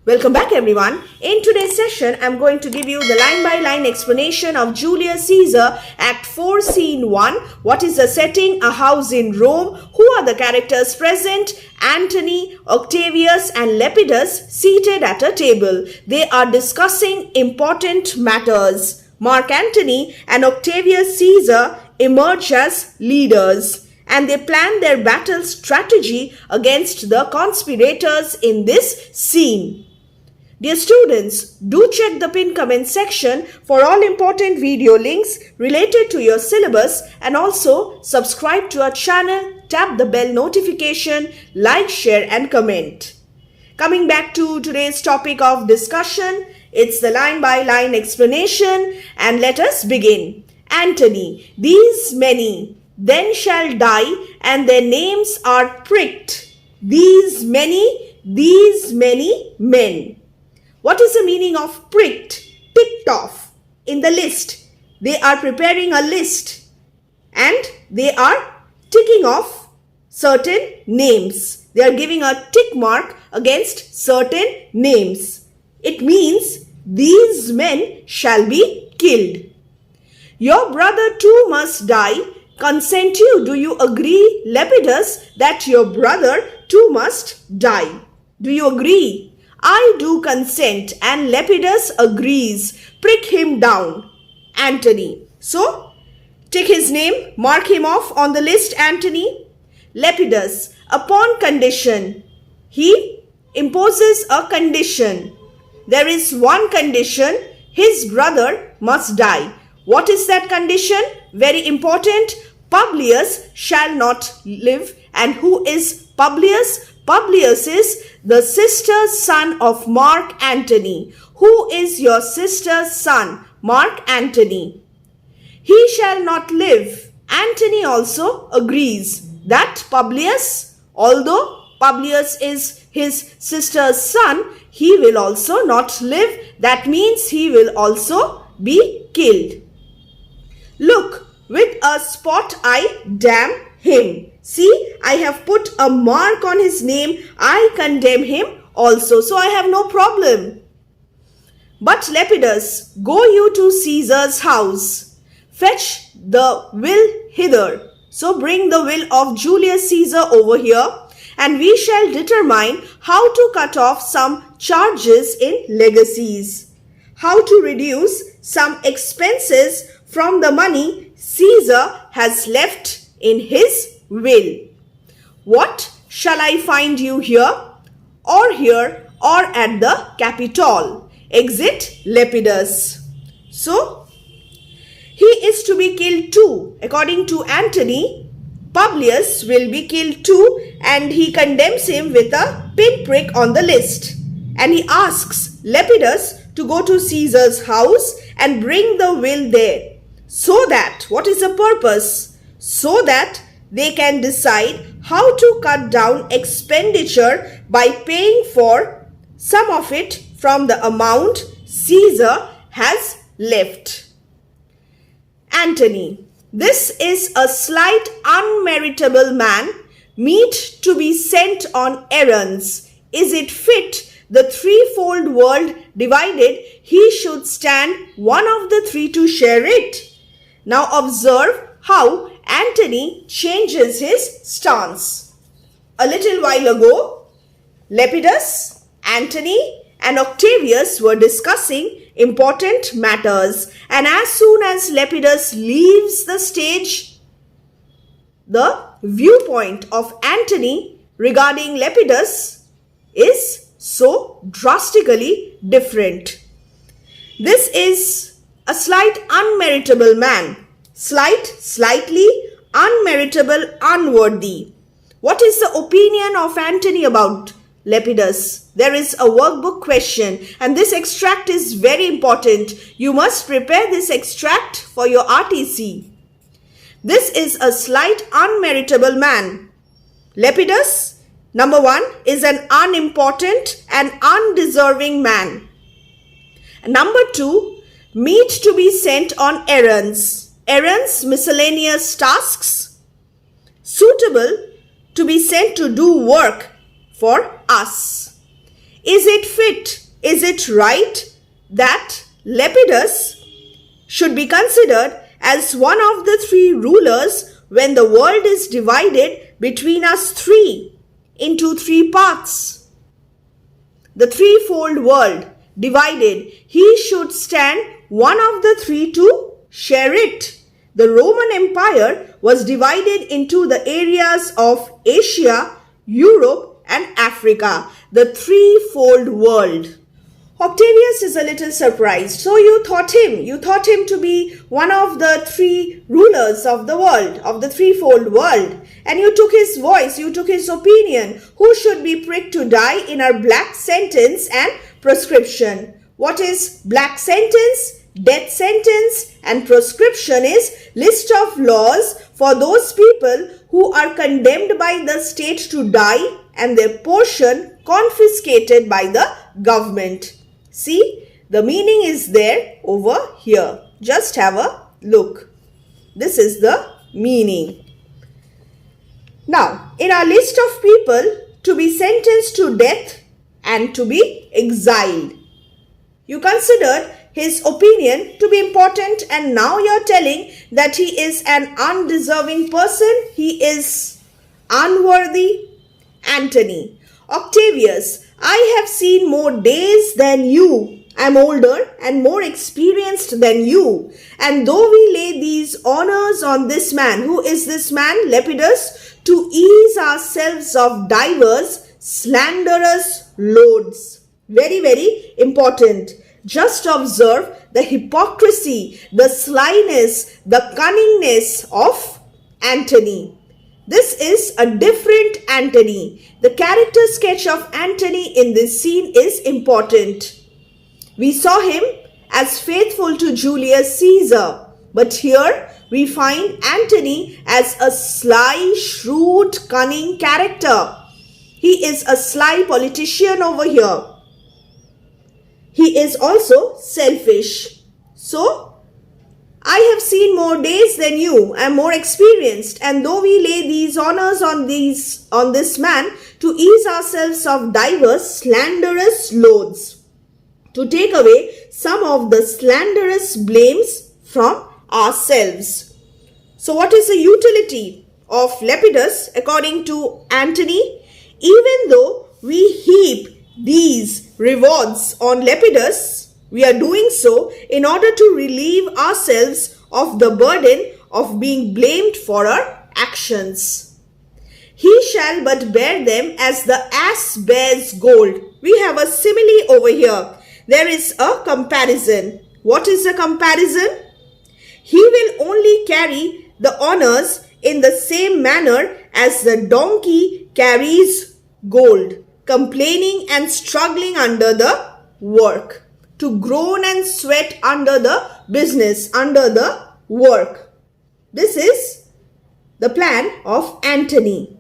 Welcome back everyone. In today's session, I'm going to give you the line-by-line explanation of Julius Caesar, Act 4, Scene 1. What is the setting? A house in Rome. Who are the characters present? Antony, Octavius and Lepidus seated at a table. They are discussing important matters. Mark Antony and Octavius Caesar emerge as leaders, and they plan their battle strategy against the conspirators in this scene. Dear students, do check the pinned comment section for all important video links related to your syllabus, and also subscribe to our channel, tap the bell notification, like, share and comment. Coming back to today's topic of discussion, it's the line-by-line explanation, and let us begin. Antony, these many then shall die, and their names are pricked. These many men. What is the meaning of pricked? Ticked off in the list. They are preparing a list and they are ticking off certain names. They are giving a tick mark against certain names. It means these men shall be killed. Your brother too must die. Consent you. Do you agree, Lepidus, that your brother too must die? Do you agree? I do consent, and Lepidus agrees. Prick him down. Antony. So, take his name, mark him off on the list, Antony. Lepidus, upon condition. He imposes a condition. There is one condition, his brother must die. What is that condition? Very important. Publius shall not live. And who is Publius? Publius is the sister's son of Mark Antony. Who is your sister's son? Mark Antony. He shall not live. Antony also agrees that Publius, although Publius is his sister's son, he will also not live. That means he will also be killed. Look, with a spot I damn him. See, I have put a mark on his name. I condemn him also. So I have no problem. But Lepidus, go you to Caesar's house. Fetch the will hither. So bring the will of Julius Caesar over here, and we shall determine how to cut off some charges in legacies. How to reduce some expenses from the money Caesar has left in his will. What shall I find you here, or at the Capitol? Exit Lepidus. So, he is to be killed too. According to Antony, Publius will be killed too, and he condemns him with a pinprick on the list. And he asks Lepidus to go to Caesar's house and bring the will there. So that, what is the purpose? So that they can decide how to cut down expenditure by paying for some of it from the amount Caesar has left. Antony, this is a slight unmeritable man, meet to be sent on errands. Is it fit, the threefold world divided, he should stand one of the three to share it? Now observe how Antony changes his stance. A little while ago, Lepidus, Antony and Octavius were discussing important matters, and as soon as Lepidus leaves the stage, the viewpoint of Antony regarding Lepidus is so drastically different. This is a slight unmeritable man. Slightly, unmeritable, unworthy. What is the opinion of Antony about Lepidus? There is a workbook question, and this extract is very important. You must prepare this extract for your RTC. This is a slight unmeritable man. Lepidus, number 1, is an unimportant and undeserving man. Number 2, meet to be sent on errands. Errands, miscellaneous tasks, suitable to be sent to do work for us. Is it fit? Is it right that Lepidus should be considered as one of the three rulers when the world is divided between us three into three parts? The threefold world divided, he should stand one of the three to share it. The Roman Empire was divided into the areas of Asia, Europe and Africa, the threefold world. Octavius is a little surprised. So you thought him to be one of the three rulers of the world, of the threefold world. And you took his voice, you took his opinion, who should be pricked to die in our black sentence and proscription. What is black sentence? Death sentence, and proscription is list of laws for those people who are condemned by the state to die and their portion confiscated by the government. See, the meaning is there over here. Just have a look. This is the meaning. Now, in our list of people to be sentenced to death and to be exiled, you considered his opinion to be important, and now you're telling that he is an undeserving person, he is unworthy. Antony: Octavius, I have seen more days than you. I am older and more experienced than you. And though we lay these honors on this man, who is this man? Lepidus, to ease ourselves of divers slanderous loads. Very, very important. Just observe the hypocrisy, the slyness, the cunningness of Antony. This is a different Antony. The character sketch of Antony in this scene is important. We saw him as faithful to Julius Caesar, but here we find Antony as a sly, shrewd, cunning character. He is a sly politician over here. He is also selfish. So, I have seen more days than you. I am more experienced. And though we lay these honors on this man to ease ourselves of diverse slanderous loads, to take away some of the slanderous blames from ourselves. So, what is the utility of Lepidus according to Antony? Even though we heap these rewards on Lepidus, we are doing so in order to relieve ourselves of the burden of being blamed for our actions. He shall but bear them as the ass bears gold. We have a simile over here. There is a comparison. What is the comparison? He will only carry the honors in the same manner as the donkey carries gold, complaining and struggling under the work, to groan and sweat under the business, under the work. This is the plan of Antony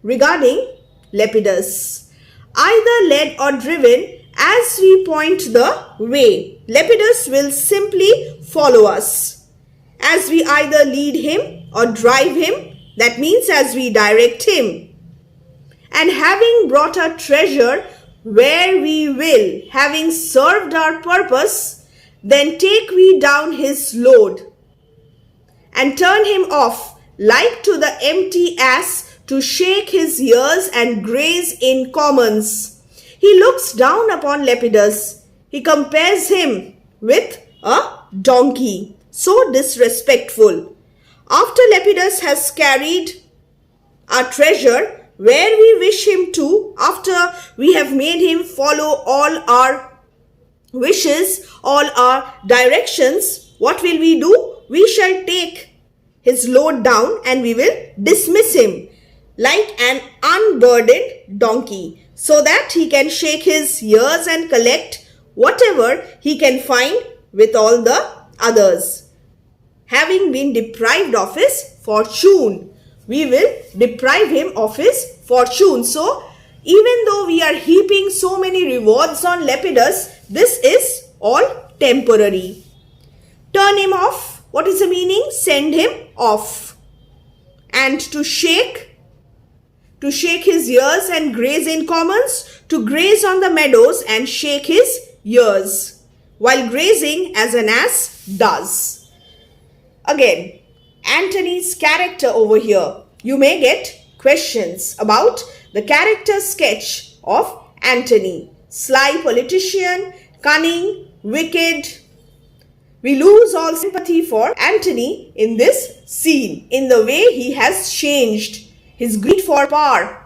regarding Lepidus. Either led or driven, as we point the way, Lepidus will simply follow us. As we either lead him or drive him, that means as we direct him. And having brought our treasure where we will, having served our purpose, then take we down his load and turn him off like to the empty ass to shake his ears and graze in commons. He looks down upon Lepidus. He compares him with a donkey. So disrespectful. After Lepidus has carried our treasure where we wish him to, after we have made him follow all our wishes, all our directions, what will we do? We shall take his load down and we will dismiss him like an unburdened donkey, so that he can shake his ears and collect whatever he can find with all the others. Having been deprived of his fortune, we will deprive him of his fortune. So, even though we are heaping so many rewards on Lepidus, this is all temporary. Turn him off. What is the meaning? Send him off. And to shake to shake his ears and graze in commons, to graze on the meadows and shake his ears, while grazing as an ass does. Again, Antony's character over here. You may get questions about the character sketch of Antony. Sly politician, cunning, wicked. We lose all sympathy for Antony in this scene, in the way he has changed, his greed for power.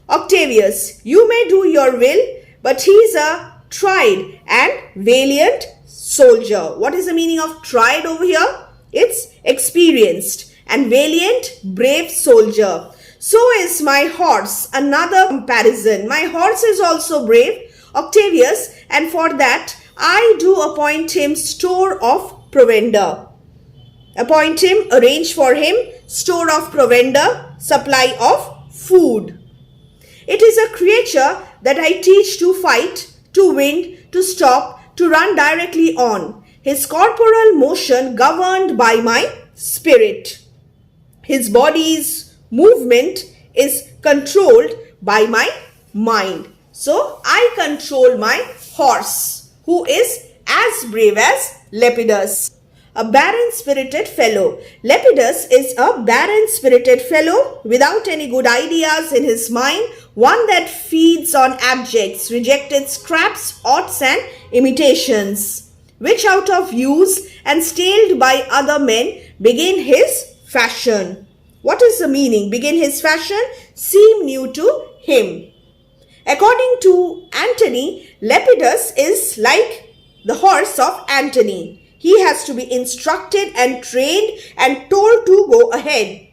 Octavius, you may do your will, but he is a tried and valiant soldier. What is the meaning of tried over here? It's experienced and valiant, brave soldier. So is my horse. Another comparison. My horse is also brave, Octavius, and for that I do appoint him store of provender. Appoint him, arrange for him, store of provender, supply of food. It is a creature that I teach to fight, to wind, to stop, to run directly on. His corporal motion governed by my spirit. His body's movement is controlled by my mind. So, I control my horse, who is as brave as Lepidus. A barren-spirited fellow. Lepidus is a barren-spirited fellow without any good ideas in his mind, one that feeds on abjects, rejected scraps, odds and imitations, which out of use and staled by other men begin his fashion. What is the meaning? Begin his fashion, seem new to him. According to Antony, Lepidus is like the horse of Antony. He has to be instructed and trained and told to go ahead.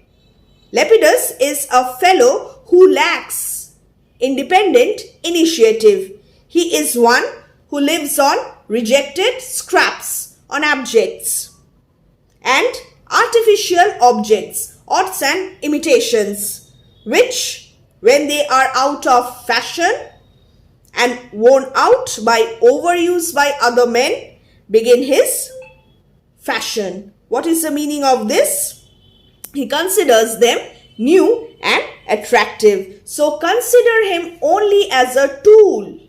Lepidus is a fellow who lacks independent initiative. He is one who lives on rejected scraps, on abjects and artificial objects, odds and imitations, which when they are out of fashion and worn out by overuse by other men, begin his fashion. What is the meaning of this? He considers them new and attractive. So consider him only as a tool.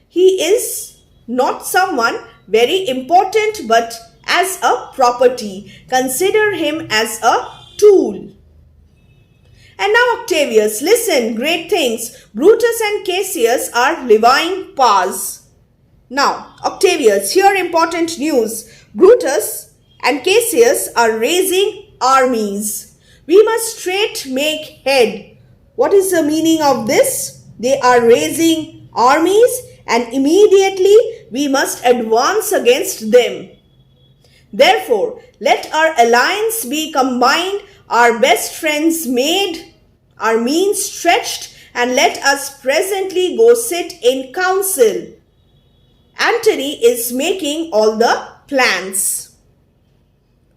He is not someone very important, but as a property. Consider him as a tool. And now Octavius, listen, great things. Brutus and Cassius are levying powers. Now, Octavius, here important news. Brutus and Cassius are raising armies. We must straight make head. What is the meaning of this? They are raising armies and immediately we must advance against them. Therefore, let our alliance be combined, our best friends made, our means stretched, and let us presently go sit in council. Antony is making all the plans.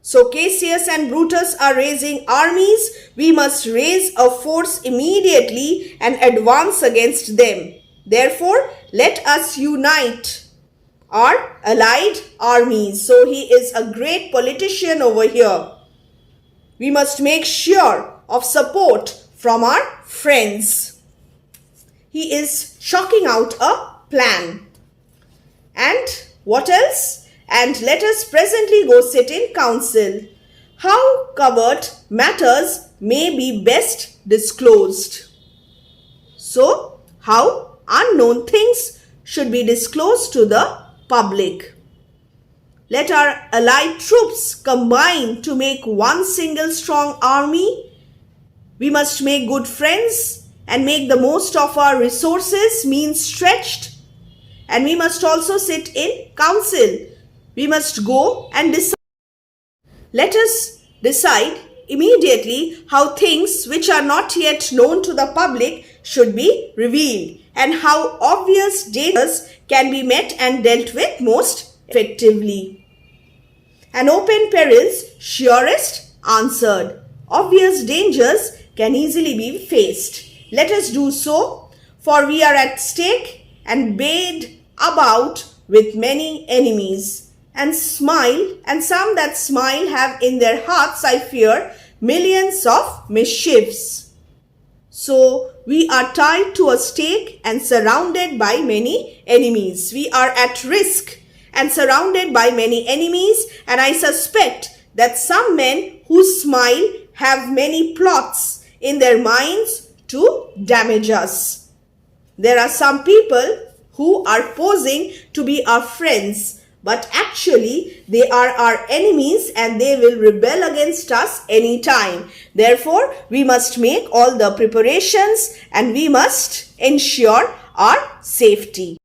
So Cassius and Brutus are raising armies. We must raise a force immediately and advance against them. Therefore, let us unite our allied armies. So he is a great politician over here. We must make sure of support from our friends. He is chalking out a plan. And what else? And let us presently go sit in council. How covert matters may be best disclosed. So, how unknown things should be disclosed to the public. Let our allied troops combine to make one single strong army. We must make good friends and make the most of our resources, means stretched. And we must also sit in council. We must go and decide. Let us decide immediately how things which are not yet known to the public should be revealed and how obvious dangers can be met and dealt with most effectively. And open perils surest answered. Obvious dangers can easily be faced. Let us do so, for we are at stake and bayed about with many enemies. And smile, and some that smile have in their hearts, I fear, millions of mischiefs. So we are tied to a stake and surrounded by many enemies. We are at risk and surrounded by many enemies, and I suspect that some men who smile have many plots in their minds to damage us. There are some people who are posing to be our friends, but actually they are our enemies and they will rebel against us anytime. Therefore, we must make all the preparations and we must ensure our safety.